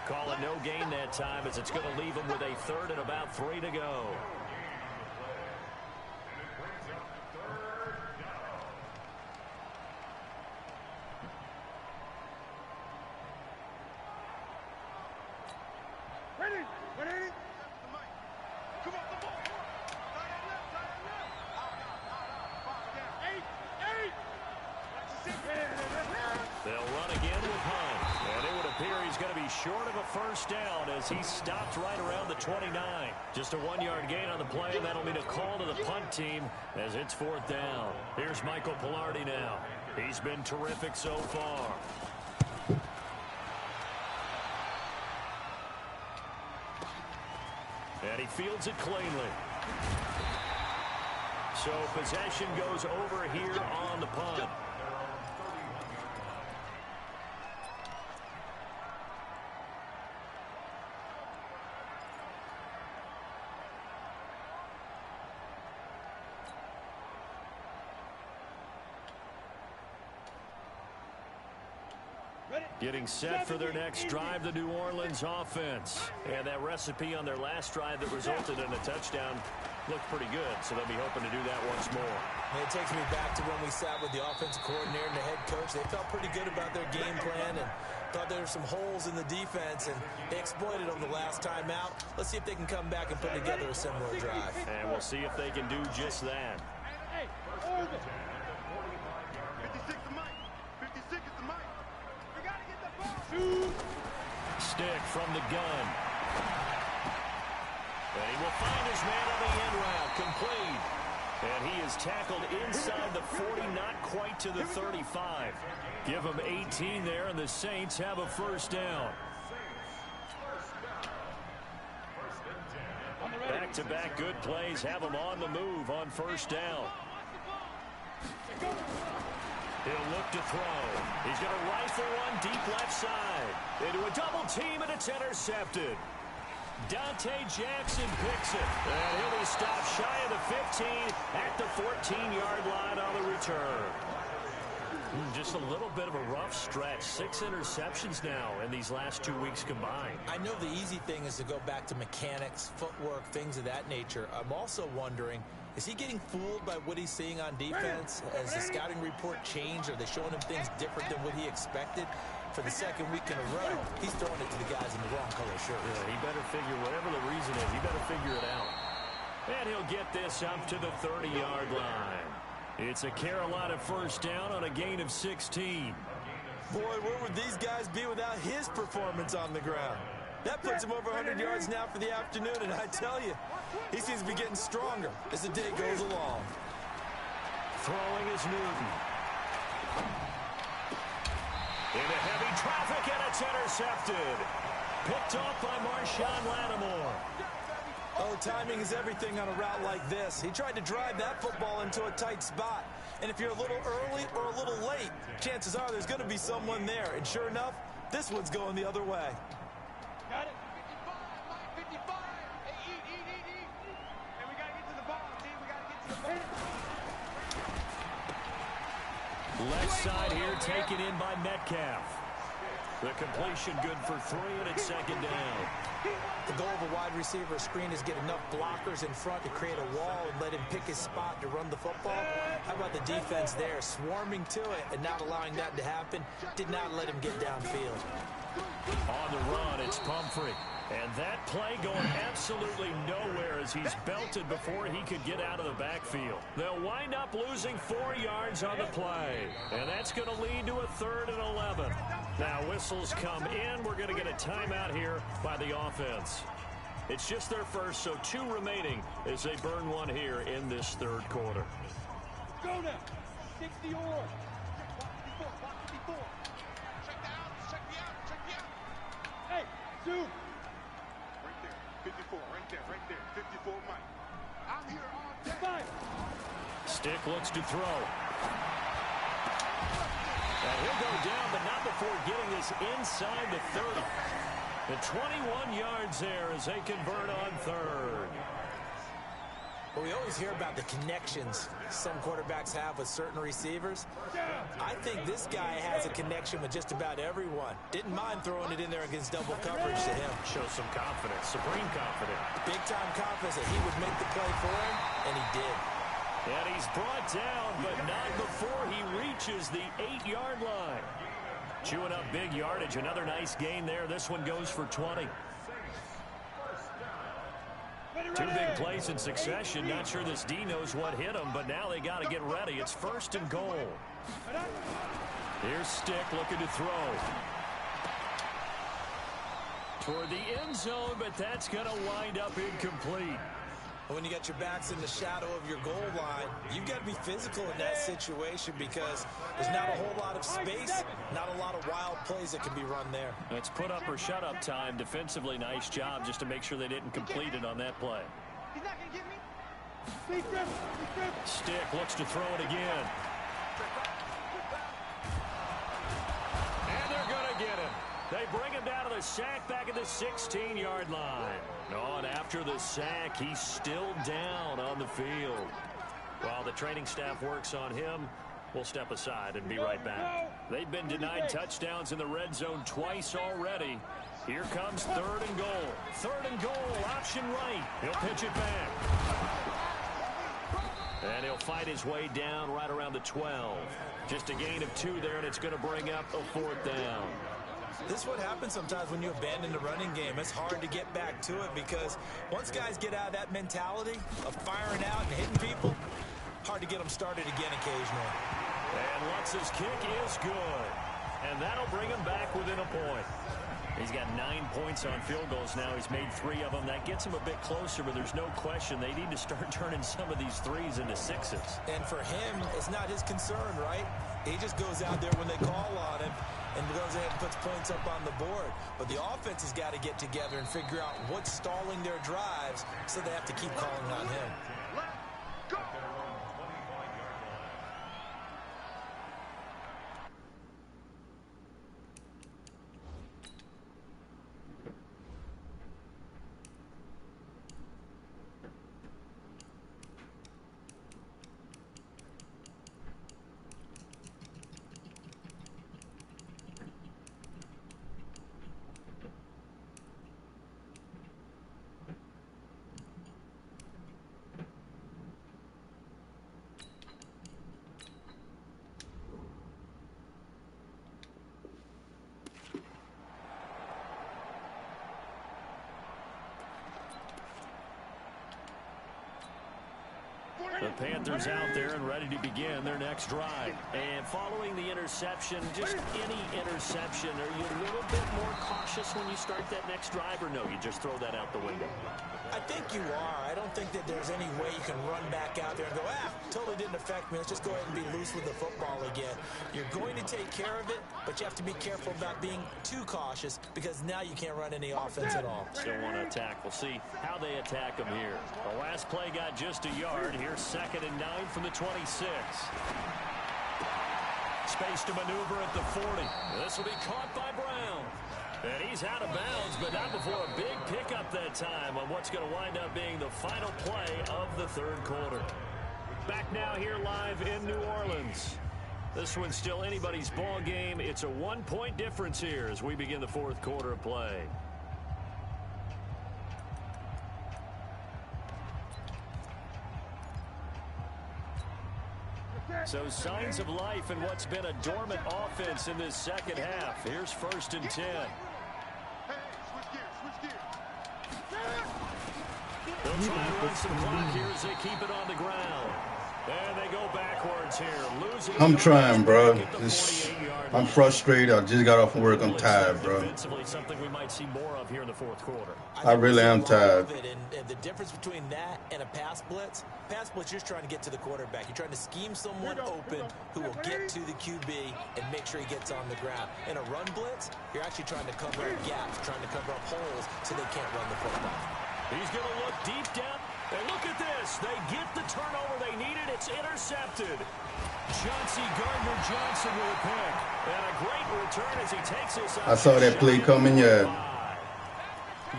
Call it no gain that time as it's going to leave him with a 3rd and about 3 to go. They'll run again with Hunt. And it would appear he's going to be short of a first down as he stopped right around the 29. Just a 1-yard gain on the play, and that'll mean a call to the punt team as it's 4th down. Here's Michael Pilardi now. He's been terrific so far. And he fields it cleanly. So possession goes over here on the punt. Getting set for their next drive, the New Orleans offense. And that recipe on their last drive that resulted in a touchdown looked pretty good, so they'll be hoping to do that once more. And it takes me back to when we sat with the offensive coordinator and the head coach. They felt pretty good about their game plan and thought there were some holes in the defense, and they exploited them the last time out. Let's see if they can come back and put together a similar drive. And we'll see if they can do just that. Hey, hold it. 56 to Mike. 56 is the Mike. We got to get the ball. Stick from the gun. And he will find his man on the end route, complete. And he is tackled inside the 40, not quite to the 35. Give him 18 there, and the Saints have a first down. Back-to-back good plays have him on the move on first down. He'll look to throw. He's going to rifle one deep left side. Into a double team, and it's intercepted. Dante Jackson picks it. And he'll be stopped shy of the 15 at the 14-yard line on the return. Just a little bit of a rough stretch. 6 interceptions now in these last 2 weeks combined. I know the easy thing is to go back to mechanics, footwork, things of that nature. I'm also wondering, is he getting fooled by what he's seeing on defense? Has the scouting report changed? Are they showing him things different than what he expected? For the second week in a row, he's throwing it to the guys in the wrong color shirt. Yeah, he better figure, whatever the reason is, he better figure it out. And he'll get this up to the 30-yard line. It's a Carolina first down on a gain of 16. Boy, where would these guys be without his performance on the ground? That puts him over 100 yards now for the afternoon, and I tell you, he seems to be getting stronger as the day goes along. Throwing is Newton. Into heavy traffic, and it's intercepted. Picked off by Marshawn Lattimore. Oh, timing is everything on a route like this. He tried to drive that football into a tight spot. And if you're a little early or a little late, chances are there's going to be someone there. And sure enough, this one's going the other way. Got it. 55, 55. Hey, eat. And we got to get to the ball, team. We got to get to the ball. Left side here taken in by Metcalf. The completion good for 3, and it's second down. The goal of a wide receiver screen is get enough blockers in front to create a wall and let him pick his spot to run the football. How about the defense there, swarming to it and not allowing that to happen? Did not let him get downfield. On the run, it's Pumphrey. And that play going absolutely nowhere as he's belted before he could get out of the backfield. They'll wind up losing 4 yards on the play. And that's going to lead to a 3rd and 11. Now whistles come in. We're going to get a timeout here by the offense. It's just their first, so 2 remaining as they burn one here in this third quarter. Go now. 60 or. Hey, Sue. Right there. 54. Right there. 54, Mike. I'm here all day. Fire. Stick looks to throw. And he'll go down, but not before getting this inside the 30. And 21 yards there as they convert on third. Well, we always hear about the connections some quarterbacks have with certain receivers. I think this guy has a connection with just about everyone. Didn't mind throwing it in there against double coverage to him. Shows some confidence, supreme confidence. Big-time confidence that he would make the play for him, and he did. And he's brought down, but not before he reaches the 8-yard line. Chewing up big yardage. Another nice gain there. This one goes for 20. 2 big plays in succession. Not sure this D knows what hit him, but now they got to get ready. It's 1st and goal. Here's Stick looking to throw. Toward the end zone, but that's going to wind up incomplete. When you got your backs in the shadow of your goal line, you've got to be physical in that situation because there's not a whole lot of space, not a lot of wild plays that can be run there. It's put up or shut up time. Defensively, nice job just to make sure they didn't complete it on that play. He's not going to get me. Stick looks to throw it again. And they're going to get him. They bring him down to the sack back at the 16-yard line. Oh, and after the sack, he's still down on the field. While the training staff works on him, we'll step aside and be right back. They've been denied touchdowns in the red zone twice already. Here comes 3rd and goal. 3rd and goal, option right. He'll pitch it back. And he'll fight his way down right around the 12. Just a gain of 2 there, and it's going to bring up a 4th down. This is what happens sometimes when you abandon the running game. It's hard to get back to it because once guys get out of that mentality of firing out and hitting people, hard to get them started again occasionally. And Lutz's kick is good. And that'll bring him back within a point. He's got 9 points on field goals now. He's made 3 of them. That gets him a bit closer, but there's no question they need to start turning some of these 3s into 6s. And for him, it's not his concern, right? He just goes out there when they call on him and goes ahead and puts points up on the board. But the offense has got to get together and figure out what's stalling their drives, so they have to keep calling on him. Let's go. The Panthers out there and ready to begin their next drive. And following the interception, just any interception, are you a little bit more cautious when you start that next drive, or no, you just throw that out the window? I think you are. I don't think that there's any way you can run back out there and go, totally didn't affect me. Let's just go ahead and be loose with the football again. You're going to take care of it, but you have to be careful about being too cautious because now you can't run any offense at all. Still want to attack. We'll see how they attack them here. The last play got just a yard. Here's 2nd and 9 from the 26. Space to maneuver at the 40. This will be caught by Brown. And he's out of bounds, but not before a big pickup that time on what's going to wind up being the final play of the third quarter. Back now here live in New Orleans. This one's still anybody's ball game. It's a 1-point difference here as we begin the fourth quarter of play. So signs of life in what's been a dormant offense in this second half. Here's 1st and 10. They'll try and run some clock here as they keep it on the ground. And they go backwards here. I'm trying, bro. I'm frustrated. I just got off from work. I'm tired, bro. Defensively, something we might see more of here in the fourth quarter. I really am tired. And the difference between that and a pass blitz, you're just trying to get to the quarterback. You're trying to scheme someone open who will get to the QB and make sure he gets on the ground. In a run blitz, you're actually trying to cover up gaps, trying to cover up holes so they can't run the football. He's going to look deep down. And look at this. They get the turnover they needed. It's intercepted. Chauncey Gardner-Johnson with a pick. And a great return as he takes this. I saw that play coming, yeah.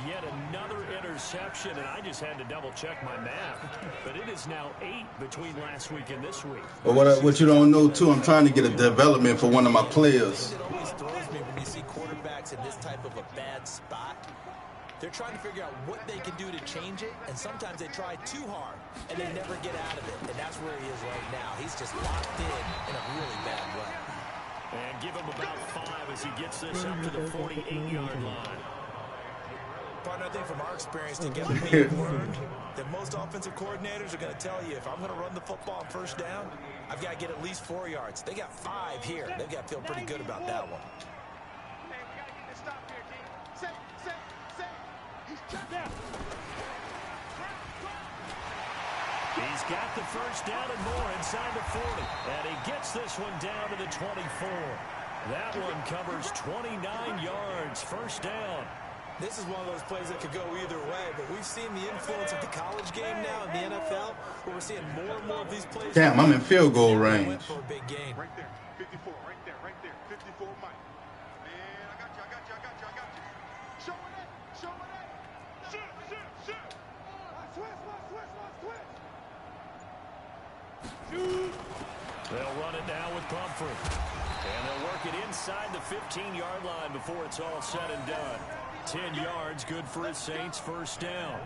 Yet another interception, and I just had to double-check my math. But it is now 8 between last week and this week. But what you don't know, too, I'm trying to get a development for one of my players. It always throws me when you see quarterbacks in this type of a bad spot. They're trying to figure out what they can do to change it, and sometimes they try too hard, and they never get out of it. And that's where he is right now. He's just locked in a really bad way. And give him about 5 as he gets this up to the 48-yard line. Partner, I think from our experience together, we've learned that most offensive coordinators are going to tell you, if I'm going to run the football on first down, I've got to get at least 4 yards. They got 5 here. They've got to feel pretty good about that one. He's got the first down and more inside the 40. And he gets this one down to the 24. That one covers 29 yards. First down. This is one of those plays that could go either way, but we've seen the influence of the college game now in the NFL, where we're seeing more and more of these plays. Damn, I'm in field goal range. For a big game. Right there, 54, right there, 54, Mike. Man, I got you. Show it. Shoot. Switch. They'll run it now with Pumphrey. And they'll work it inside the 15-yard line before it's all said and done. 10 yards, good for his Saints, first down.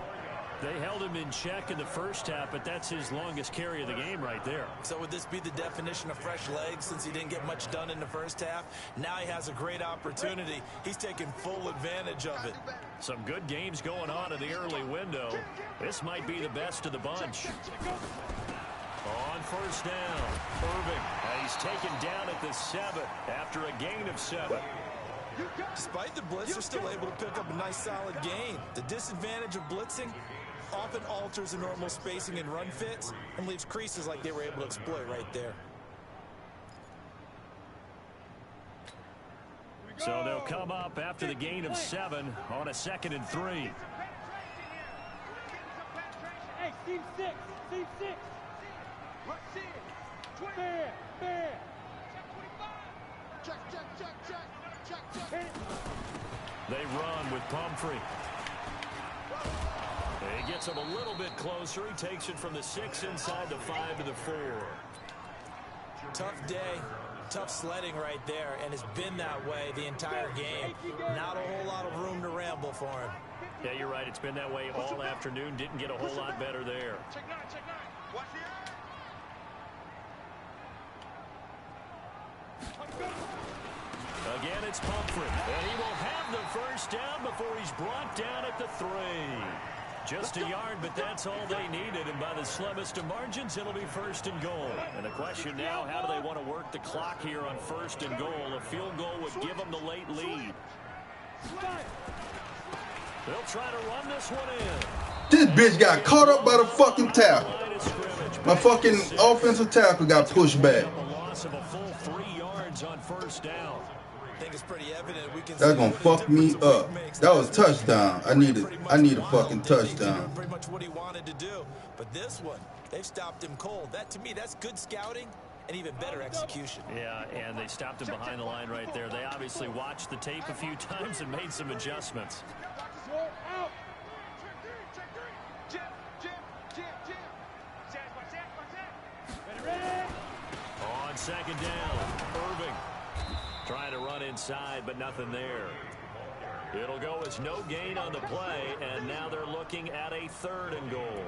They held him in check in the first half, but that's his longest carry of the game right there. So would this be the definition of fresh legs since he didn't get much done in the first half? Now he has a great opportunity. He's taking full advantage of it. Some good games going on in the early window. This might be the best of the bunch. On first down, Irving. He's taken down at the 7 after a gain of 7. Despite the blitz, they're still able to pick up a nice solid gain. The disadvantage of blitzing often alters the normal spacing and run fits and leaves creases like they were able to exploit right there. So they'll come up after the gain of 7 on a 2nd and 3. Hey, team 6. Let's see it. Fair. Check. They run with Pumphrey. He gets him a little bit closer. He takes it from the 6 inside the 5 to the 4. Tough day, tough sledding right there, and it's been that way the entire game. Not a whole lot of room to ramble for him. Yeah, you're right. It's been that way all afternoon. Didn't get a whole lot better there. Check 9. Watch the Again, it's Pumphrey. And he will have the first down before he's brought down at the 3. Just a yard, but that's all they needed. And by the slimmest of margins, it'll be first and goal. And the question now, how do they want to work the clock here on first and goal? A field goal would give them the late lead. They'll try to run this one in. This bitch got caught up by the fucking tackle. My fucking offensive tackle got pushed back. A loss of a full 3 yards on first down. I think it's pretty evident we can. That's gonna fuck me up. That was a touchdown. I need a fucking touchdown. Pretty much what he wanted to do, but this one, they've stopped him cold. That to me, that's good scouting and even better execution. Yeah, and they stopped him behind the line right there. They obviously watched the tape a few times and made some adjustments. Out. On second down, Irving trying to run inside, but nothing there. It'll go as no gain on the play, and now they're looking at a 3rd and goal.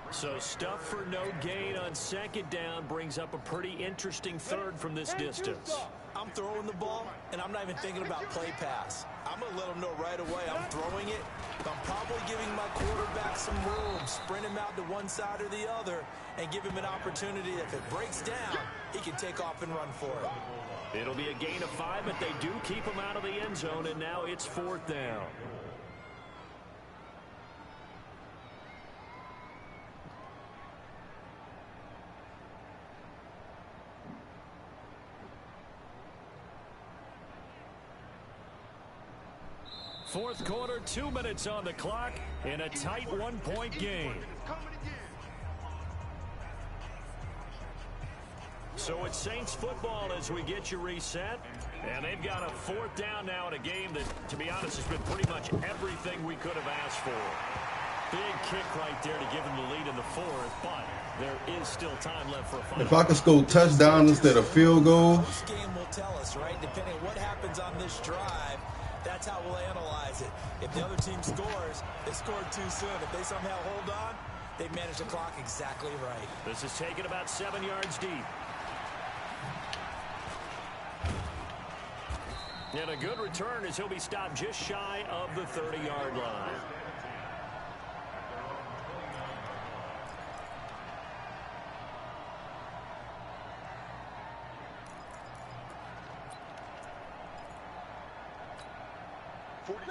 So stuff for no gain on second down brings up a pretty interesting 3rd from this distance. I'm throwing the ball, and I'm not even thinking about play pass. I'm going to let them know right away I'm throwing it. I'm probably giving my quarterback some room, sprint him out to one side or the other, and give him an opportunity. If it breaks down, he can take off and run for it. It'll be a gain of 5, but they do keep him out of the end zone, and now it's 4th down. Fourth quarter, 2 minutes on the clock in a tight 1-point game. So it's Saints football as we get you reset. And they've got a 4th down now in a game that, to be honest, has been pretty much everything we could have asked for. Big kick right there to give them the lead in the 4th, but there is still time left for a final. If I could score touchdown instead of field goal. This game will tell us, right? Depending on what happens on this drive, that's how we'll analyze it. If the other team scores, they scored too soon. If they somehow hold on, they've managed the clock exactly right. This is taken about 7 yards deep. And a good return as he'll be stopped just shy of the 30-yard line.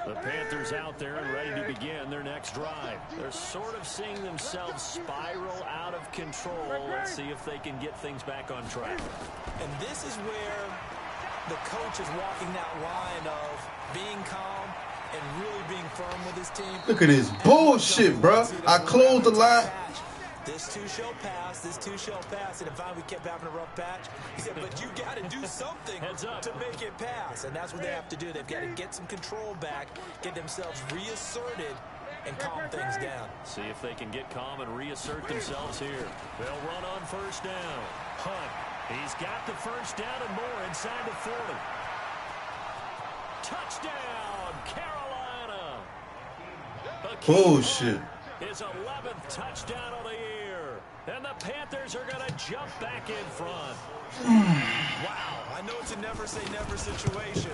The Panthers out there and ready to begin their next drive. They're sort of seeing themselves spiral out of control. Let's see if they can get things back on track. And this is where the coach is walking that line of being calm and really being firm with his team. Look at this bullshit, bro. I closed the line. This too shall pass. This too shall pass. And if we kept having a rough patch, he said, but you got to do something to make it pass. And that's what they have to do. They've got to get some control back, get themselves reasserted, and calm things down. See if they can get calm and reassert themselves here. They'll run on 1st down. Hunt. He's got the 1st down and more inside the 40. Touchdown, Carolina. Bullshit. His 11th touchdown of the year. And the Panthers are going to jump back in front. Wow, I know it's a never-say-never situation,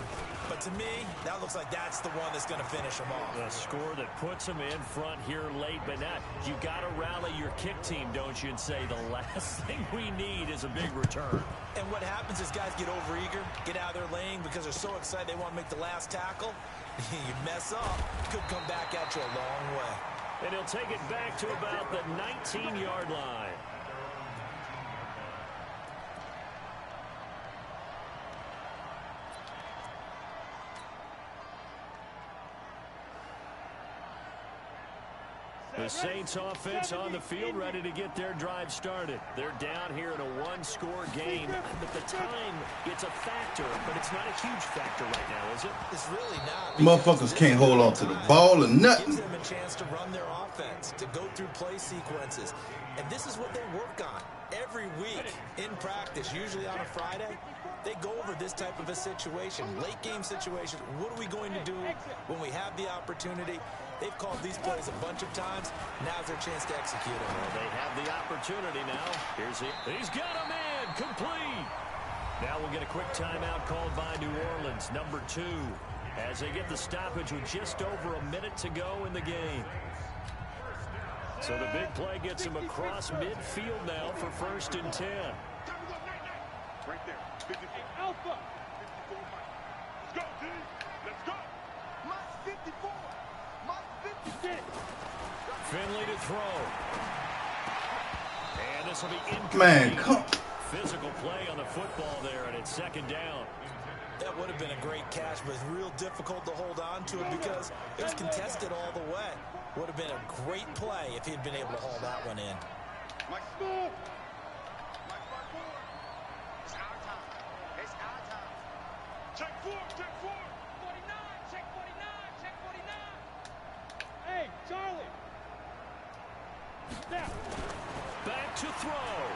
but to me, that looks like that's the one that's going to finish them off. A score that puts them in front here late, but now you got to rally your kick team, don't you, and say the last thing we need is a big return. And what happens is guys get overeager, get out of their lane because they're so excited they want to make the last tackle. You mess up, could come back at you a long way. And he'll take it back to about the 19-yard line. The Saints offense on the field ready to get their drive started. They're down here in a one-score game. But the time, it's a factor, but it's not a huge factor right now, is it? It's really not. Motherfuckers can't hold on to the ball or nothing. Gives them a chance to run their offense, to go through play sequences. And this is what they work on every week in practice, usually on a Friday. They go over this type of a situation, late game situation. What are we going to do when we have the opportunity? They've called these plays a bunch of times. Now's their chance to execute them. Well, they have the opportunity now. He's got him in, complete. Now we'll get a quick timeout called by New Orleans, number 2, as they get the stoppage with just over a minute to go in the game. So the big play gets him across midfield now for 1st and 10. Right there. 54. Alpha. 54, Mike. Let's go, G. Let's go. Mike 54. Mike 56. Finley to throw. And this will be incomplete. Man, come. Physical play on the football there, and it's 2nd down. That would have been a great catch, but it's real difficult to hold on to it because it was contested all the way. Would have been a great play if he'd been able to haul that one in. Mike School. Mike 4. It's our time. It's our time. Check 4. Check 4. 49. Check 49. Check 49. Hey, Charlie. Snap. Back to throw.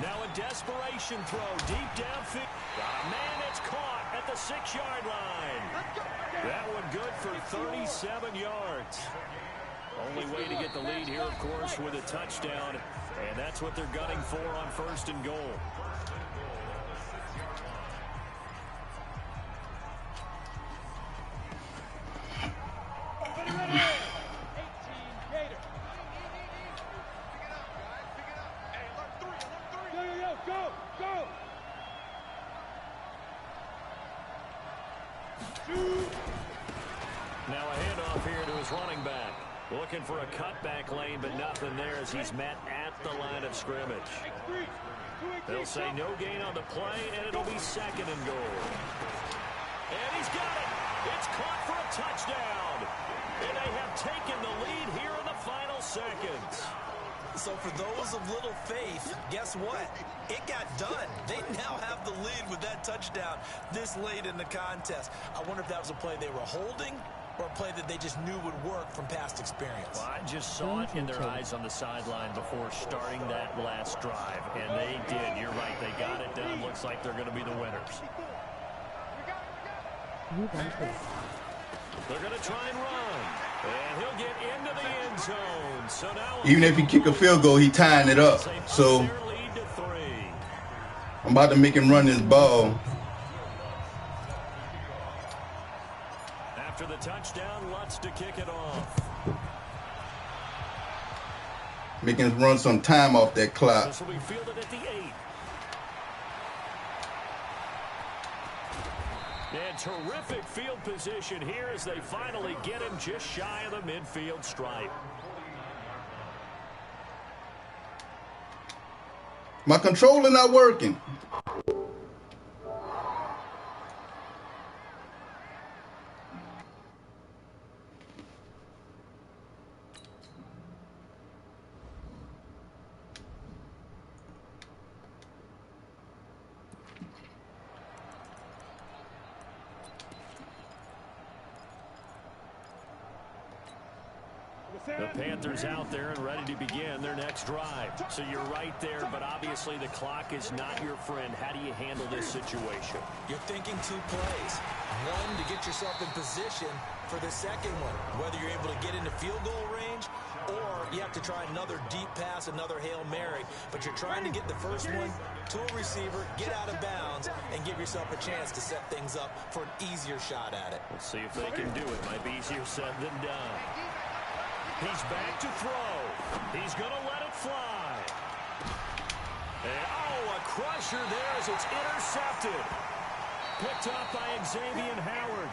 Now a desperation throw deep downfield. Got a man that's caught at the 6-yard line. That one good for 37 yards. Only way to get the lead here, of course, with a touchdown. And that's what they're gunning for on 1st and goal. Bengals running back. Looking for a cutback lane, but nothing there as he's met at the line of scrimmage. They'll say no gain on the play, and it'll be 2nd and goal. And he's got it. It's caught for a touchdown. And they have taken the lead here in the final seconds. So for those of little faith, guess what? It got done. They now have the lead with that touchdown this late in the contest. I wonder if that was a play they were holding or a play that they just knew would work from past experience. Well, I just saw it in their eyes on the sideline before starting that last drive, and they did. You're right. They got it done. Looks like they're going to be the winners. They're going to try and run. And he'll get into the end zone. So now Even if he kick a field goal, he tying it up. So I'm about to make him run this ball. After the touchdown, Lutz to kick it off. Make him run some time off that clock. This will be fielded at the 8. And terrific field position here as they finally get him just shy of the midfield stripe. My controller not working. The Panthers out there and ready to begin their next drive. So you're right there, but obviously the clock is not your friend. How do you handle this situation? You're thinking 2 plays. One, to get yourself in position for the second one, whether you're able to get into field goal range or you have to try another deep pass, another Hail Mary. But you're trying to get the first one to a receiver, get out of bounds, and give yourself a chance to set things up for an easier shot at it. Let's see if they can do it. Might be easier said than done. He's back to throw. He's going to let it fly. And, a crusher there as it's intercepted. Picked up by Xavier Howard.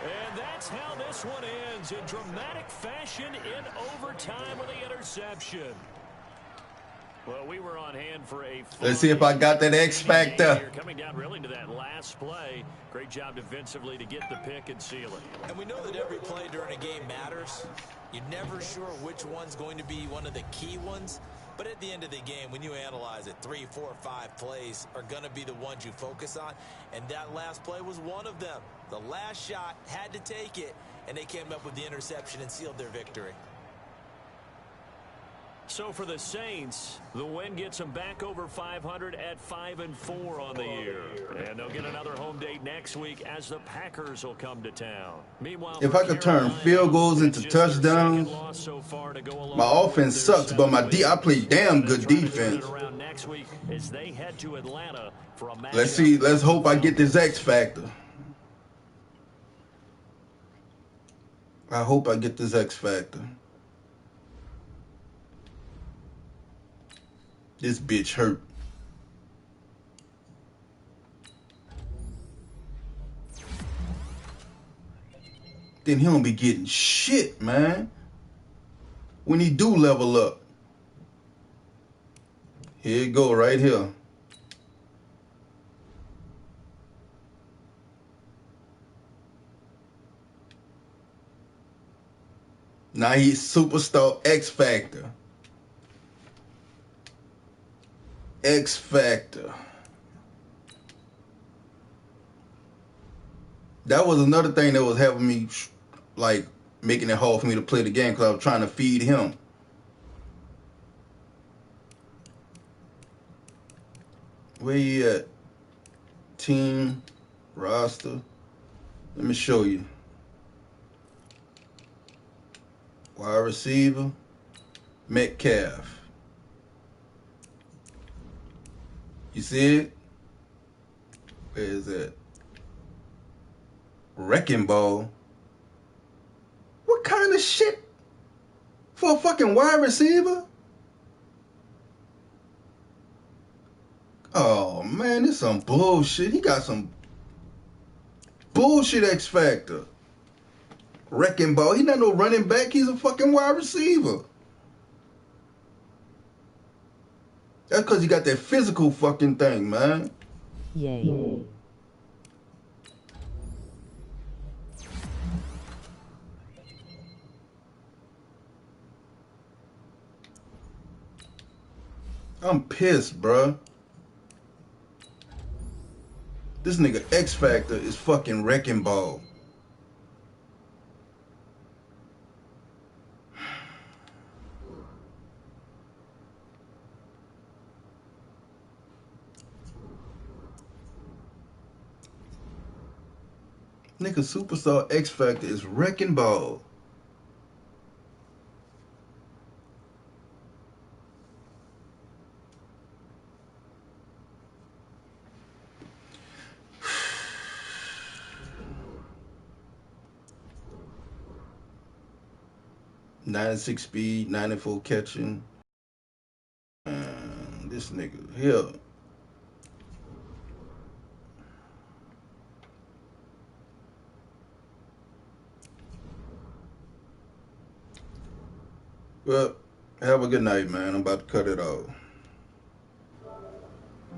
And that's how this one ends in dramatic fashion in overtime with the interception. Well, we were on hand for a... Let's see if I got that X factor. Coming down really to that last play. Great job defensively to get the pick and seal it. And we know that every play during a game matters. You're never sure which one's going to be one of the key ones. But at the end of the game, when you analyze it, 3, 4, 5 plays are going to be the ones you focus on. And that last play was one of them. The last shot had to take it, and they came up with the interception and sealed their victory. So for the Saints, the win gets them back over 500 at 5-4 on the year. And they'll get another home date next week as the Packers will come to town. Meanwhile, if I could turn field goals into touchdowns, my offense sucks, but I play damn good defense. Let's see. Let's hope I get this X factor. I hope I get this X factor. This bitch hurt. Then he don't be getting shit, man. When he do level up. Here you go, right here. Now he's superstar X Factor. X Factor. That was another thing that was having me, like, making it hard for me to play the game because I was trying to feed him. Where you at? Team, roster. Let me show you. Wide receiver, Metcalf. You see it? Where is that? Wrecking ball. What kind of shit for a fucking wide receiver? Oh man, this some bullshit. He got some bullshit X Factor. Wrecking ball. He not no running back. He's a fucking wide receiver. That's because he got that physical fucking thing, man. Yay. I'm pissed, bruh. This nigga X Factor is fucking wrecking ball. Nigga Superstar X Factor is wrecking ball. .96 speed, 94 catching. This nigga here. Well, have a good night, man. I'm about to cut it off.